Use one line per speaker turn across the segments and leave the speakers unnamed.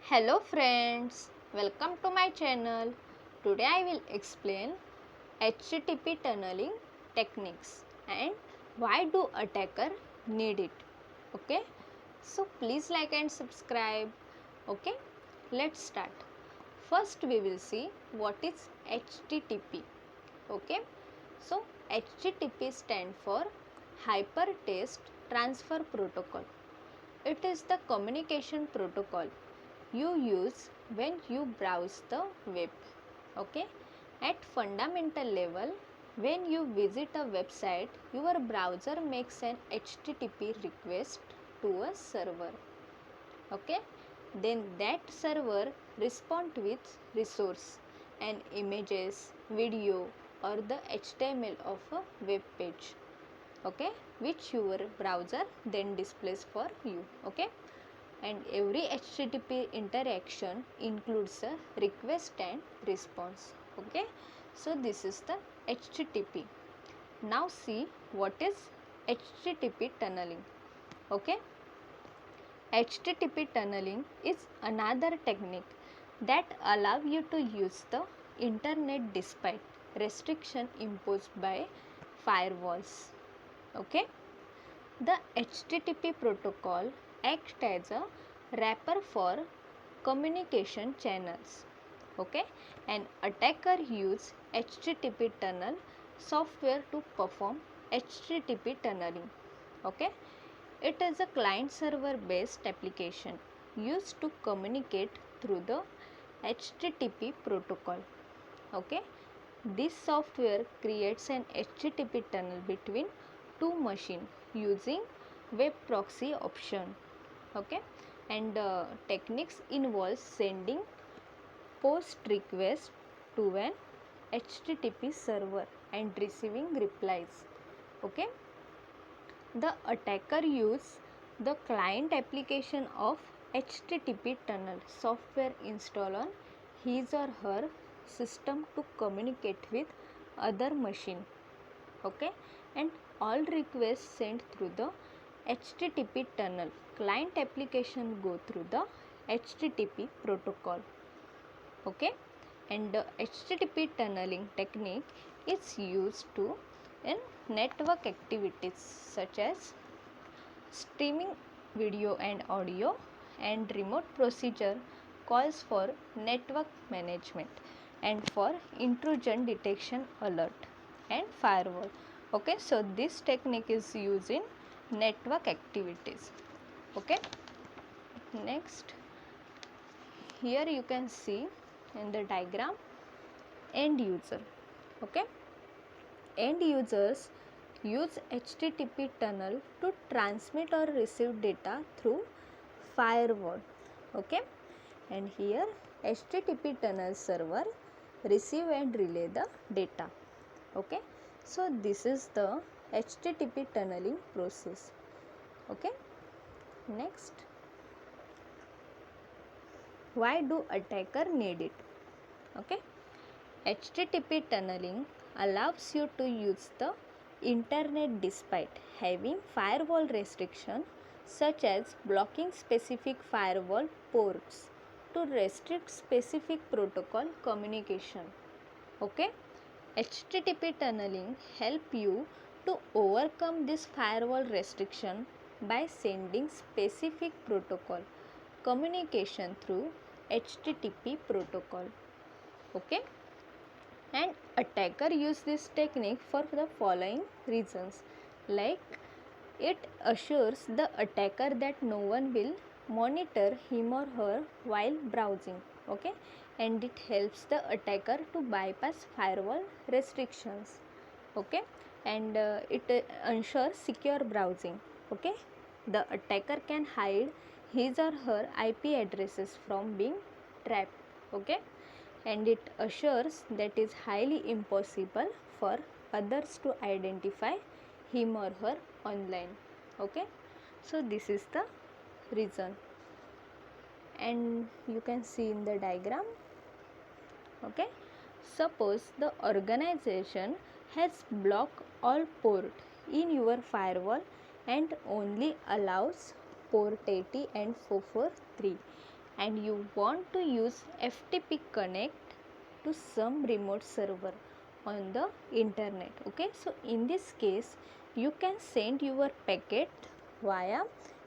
Hello friends, welcome to my channel. Today I will explain HTTP tunneling techniques and why do attacker need it. Okay, so please like and subscribe. Okay, let's start. First we will see what is HTTP. Okay, so HTTP stand for Hypertext Transfer Protocol. It is the communication protocol you use when you browse the web. Okay, at fundamental level, when you visit a website, your browser makes an HTTP request to a server. Okay, then that server responds with resource and images, video, or the HTML of a web page. Okay, which your browser then displays for you. Okay, and every HTTP interaction includes a request and response. Okay, so this is the HTTP. Now see what is HTTP tunneling. Okay, HTTP tunneling is another technique that allow you to use the internet despite restriction imposed by firewalls. Okay, the HTTP protocol acts as a wrapper for communication channels. Okay, an attacker use HTTP tunnel software to perform HTTP tunneling. Okay, it is a client server based application used to communicate through the HTTP protocol. Okay, this software creates an HTTP tunnel between two machines using web proxy option. Okay, and techniques involve sending post request to an HTTP server and receiving replies. Okay, the attacker use the client application of HTTP tunnel software installed on his or her system to communicate with other machine. Okay, and all requests sent through the HTTP tunnel client application go through the HTTP protocol. Okay, and the HTTP tunneling technique is used to in network activities such as streaming video and audio and remote procedure calls for network management and for intrusion detection alert and firewall. Okay, so this technique is used in network activities. Okay, next here you can see in the diagram end user. Okay, end users use HTTP tunnel to transmit or receive data through firewall. Okay, and here HTTP tunnel server receive and relay the data. Okay, so this is the HTTP tunneling process. Okay, next, why do attacker need it? Okay, HTTP tunneling allows you to use the internet despite having firewall restriction such as blocking specific firewall ports to restrict specific protocol communication. Okay, HTTP tunneling help you to overcome this firewall restriction by sending specific protocol communication through HTTP protocol. Okay, and attacker use this technique for the following reasons, like it assures the attacker that no one will monitor him or her while browsing. Okay, and it helps the attacker to bypass firewall restrictions. Okay, and it ensures secure browsing. Okay, the attacker can hide his or her IP addresses from being trapped. Okay, and it assures that it is highly impossible for others to identify him or her online. Okay, so this is the reason, and you can see in the diagram. Okay, suppose the organization has blocked all port in your firewall and only allows port 80 and 443 and you want to use FTP connect to some remote server on the internet. Okay, so in this case you can send your packet via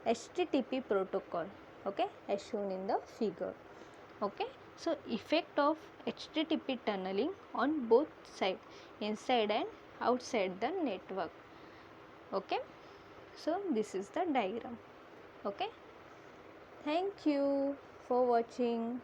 HTTP protocol, okay, as shown in the figure. Okay, so effect of HTTP tunneling on both sides, inside and outside the network. Okay, so this is the diagram. Okay, thank you for watching.